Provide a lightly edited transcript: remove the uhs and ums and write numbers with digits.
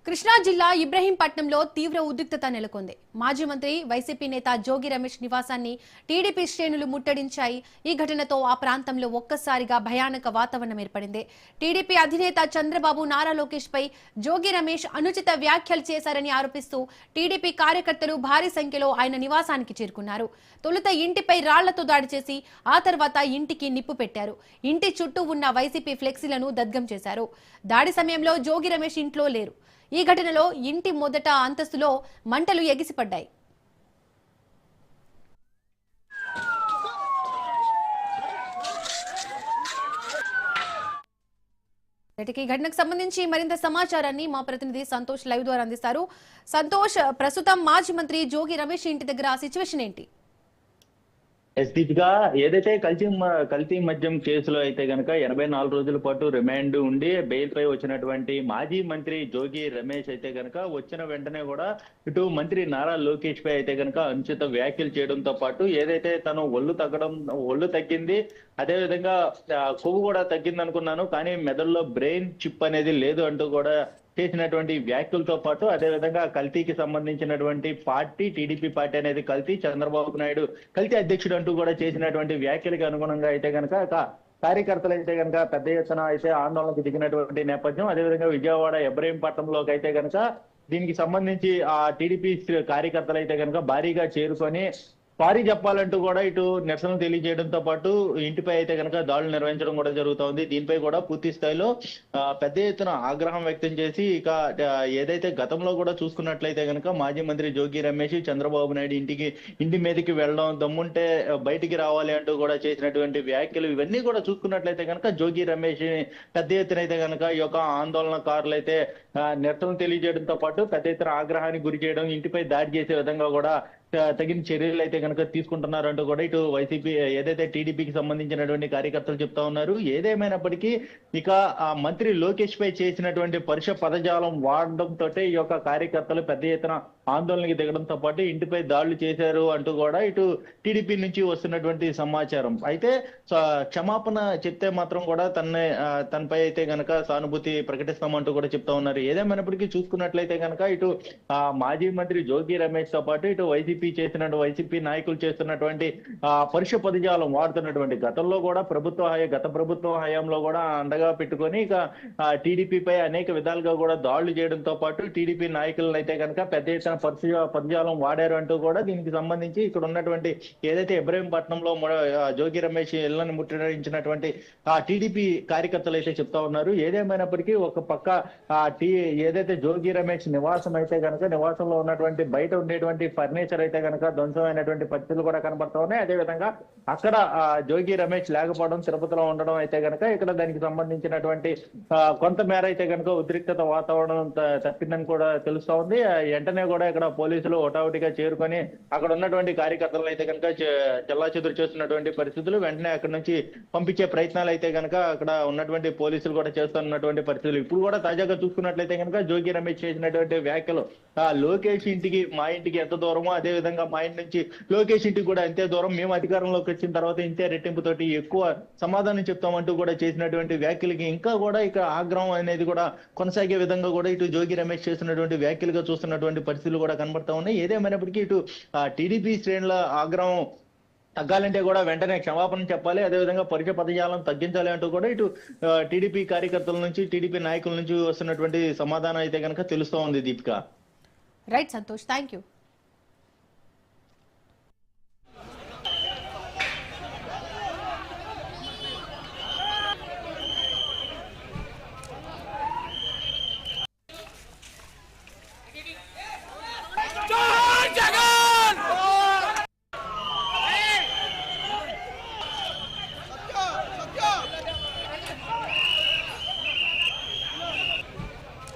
కృష్ణా జిల్లా ఇబ్రహీంపట్నంలో తీవ్ర ఉద్రిక్తత నెలకొంది. మాజీ మంత్రి వైసీపీ నేత జోగి రమేష్ నివాసాన్ని టీడీపీ శ్రేణులు ముట్టడించాయి. ఈ ఘటనతో ఆ ప్రాంతంలో ఒక్కసారిగా భయానక వాతావరణం ఏర్పడింది. టీడీపీ అధినేత చంద్రబాబు నారా లోకేష్ పై జోగి రమేష్ అనుచిత వ్యాఖ్యలు చేశారని ఆరోపిస్తూ టీడీపీ కార్యకర్తలు భారీ సంఖ్యలో ఆయన నివాసానికి చేరుకున్నారు. తొలుత ఇంటిపై రాళ్లతో దాడి చేసి ఆ తర్వాత ఇంటికి నిప్పు పెట్టారు. ఇంటి చుట్టూ ఉన్న వైసీపీ ఫ్లెక్సీలను దగ్ధం చేశారు. దాడి సమయంలో జోగి రమేష్ ఇంట్లో లేరు. ఈ ఘటనలో ఇంటి మొదట అంతస్తులో మంటలు ఎగిసిపడ్డాయి. ఈ ఘటనకు సంబంధించి మరింత సమాచారాన్ని మా ప్రతినిధి సంతోష్ లైవ్ ద్వారా అందిస్తారు. సంతోష్, ప్రస్తుతం మాజీ మంత్రి జోగి రమేష్ ఇంటి దగ్గర సిచ్యువేషన్ ఏంటి? దీపిగా, ఏదైతే కల్తీ మద్యం కేసులో అయితే గనక 84 రోజుల పాటు రిమాండ్ ఉండి బెయిల్ పై వచ్చినటువంటి మాజీ మంత్రి జోగి రమేష్ అయితే గనక వచ్చిన వెంటనే కూడా ఇటు మంత్రి నారా లోకేష్ పై అయితే గనక అనుచిత వ్యాఖ్యలు చేయడంతో పాటు ఏదైతే తను ఒళ్ళు తగ్గింది, అదే విధంగా కొవ్వు కూడా తగ్గింది అనుకున్నాను, కానీ మెదడులో బ్రెయిన్ చిప్ అనేది లేదు అంటూ కూడా చేసినటువంటి వ్యాఖ్యలతో పాటు అదే విధంగా కల్తీకి సంబంధించినటువంటి పార్టీ టీడీపీ పార్టీ అనేది కల్తీ, చంద్రబాబు నాయుడు కల్తీ అధ్యక్షుడు అంటూ కూడా చేసినటువంటి వ్యాఖ్యలకు అనుగుణంగా అయితే కనుక కార్యకర్తలు అయితే కనుక పెద్ద ఎత్తున అయితే ఆందోళనకు దిగినటువంటి నేపథ్యం. అదేవిధంగా విజయవాడ ఇబ్రహీంపట్నంలోకి అయితే కనుక దీనికి సంబంధించి ఆ టీడీపీ కార్యకర్తలు అయితే కనుక భారీగా చేరుకొని సారీ చెప్పాలంటూ కూడా ఇటు నిరసనలు తెలియజేయడంతో పాటు ఇంటిపై అయితే కనుక దాడులు నిర్వహించడం కూడా జరుగుతోంది. దీనిపై కూడా పూర్తి స్థాయిలో పెద్ద ఎత్తున ఆగ్రహం వ్యక్తం చేసి ఇక ఏదైతే గతంలో కూడా చూసుకున్నట్లయితే కనుక మాజీ మంత్రి జోగి రమేష్ చంద్రబాబు నాయుడు ఇంటి మీదకి వెళ్ళడం, దమ్ముంటే బయటికి రావాలి అంటూ కూడా చేసినటువంటి వ్యాఖ్యలు ఇవన్నీ కూడా చూసుకున్నట్లయితే కనుక జోగి రమేష్ పెద్ద ఎత్తున అయితే కనుక ఈ యొక్క ఆందోళనకారులు అయితే నిరసనలు తెలియజేయడంతో పాటు పెద్ద ఎత్తున ఆగ్రహానికి గురి చేయడం, ఇంటిపై దాడి చేసే విధంగా కూడా తగిన చర్యలు అయితే కనుక తీసుకుంటున్నారు అంటూ కూడా ఇటు వైసీపీ ఏదైతే టీడీపీకి సంబంధించినటువంటి కార్యకర్తలు చెప్తా ఉన్నారు. ఏదేమైనప్పటికీ ఇక ఆ మంత్రి లోకేష్ పై చేసినటువంటి పరుష పదజాలం వాడడంతో ఈ యొక్క కార్యకర్తలు పెద్ద ఎత్తున ఆందోళనకి దిగడంతో పాటు ఇంటిపై దాడులు చేశారు అంటూ కూడా ఇటు టీడీపీ నుంచి వస్తున్నటువంటి సమాచారం. అయితే క్షమాపణ చెప్తే మాత్రం కూడా తనపై అయితే గనక సానుభూతి ప్రకటిస్తామంటూ కూడా చెప్తా ఉన్నారు. ఏదేమైనప్పటికీ చూసుకున్నట్లయితే కనుక ఇటు మాజీ మంత్రి జోగి రమేష్ తో పాటు ఇటు వైసీపీ నాయకులు చేస్తున్నటువంటి పరుష పదజాలం వాడుతున్నటువంటి గతంలో కూడా గత ప్రభుత్వ హయాంలో కూడా అండగా పెట్టుకొని ఇక టీడీపీపై అనేక విధాలుగా కూడా దాడులు చేయడంతో పాటు టీడీపీ నాయకులను అయితే కనుక పెద్ద ఎత్తున పదజాలం వాడారు అంటూ కూడా దీనికి సంబంధించి ఇక్కడ ఉన్నటువంటి ఏదైతే ఇబ్రహీంపట్నంలో జోగి రమేష్ ఇళ్లను ముట్టడించినటువంటి ఆ టీడీపీ కార్యకర్తలు అయితే చెప్తా ఉన్నారు. ఏదేమైనప్పటికీ ఒక పక్క ఏదైతే జోగి రమేష్ నివాసం అయితే కనుక నివాసంలో ఉన్నటువంటి బయట ఉండేటువంటి ఫర్నిచర్ అయితే కనుక ధ్వంసమైనటువంటి పరిస్థితులు కూడా కనబడతా ఉన్నాయి. అదేవిధంగా అక్కడ జోగి రమేష్ లేకపోవడం, తిరుపతిలో ఉండడం అయితే కనుక ఇక్కడ దానికి సంబంధించినటువంటి కొంతమేర అయితే కనుక ఉద్రిక్తత వాతావరణం తప్పిందని కూడా తెలుస్తా ఉంది. వెంటనే కూడా ఇక్కడ పోలీసులు హుటాహుటిగా చేరుకొని అక్కడ ఉన్నటువంటి కార్యకర్తలు అయితే కనుక చెల్లాచెదురు చేస్తున్నటువంటి పరిస్థితులు. వెంటనే అక్కడ నుంచి పంపించే ప్రయత్నాలు అయితే కనుక అక్కడ ఉన్నటువంటి పోలీసులు కూడా చేస్తున్నటువంటి పరిస్థితులు. ఇప్పుడు కూడా తాజాగా చూసుకున్నట్లయితే కనుక జోగి రమేష్ చేసినటువంటి వ్యాఖ్యలు లోకేష్ ఇంటికి మా ఇంటికి ఎంత దూరమో అదే విధంగా మా ఇంటి నుంచి లోకేష్ ఇంటికి కూడా అంతే దూరం, మేము అధికారంలోకి వచ్చిన తర్వాత ఇంతే రెట్టింపుతోటి ఎక్కువ సమాధానం చెప్తామంటూ కూడా చేసినటువంటి వ్యాఖ్యలకి ఇంకా కూడా ఇక ఆగ్రహం అనేది కూడా కొనసాగే విధంగా కూడా ఇటు జోగి రమేష్ చేస్తున్నటువంటి వ్యాఖ్యలుగా చూస్తున్నటువంటి పరిస్థితులు కూడా కనబడతా ఉన్నాయి. ఏదేమైనప్పటికీ ఇటు టీడీపీ శ్రేణుల ఆగ్రహం తగ్గాలంటే కూడా వెంటనే క్షమాపణ చెప్పాలి, అదేవిధంగా పరుష పదజాలం తగ్గించాలి అంటూ కూడా ఇటు టీడీపీ కార్యకర్తల నుంచి టీడీపీ నాయకుల నుంచి వస్తున్నటువంటి సమాధానం అయితే కనుక తెలుస్తూ ఉంది. Deepika. Right Santosh, thank you.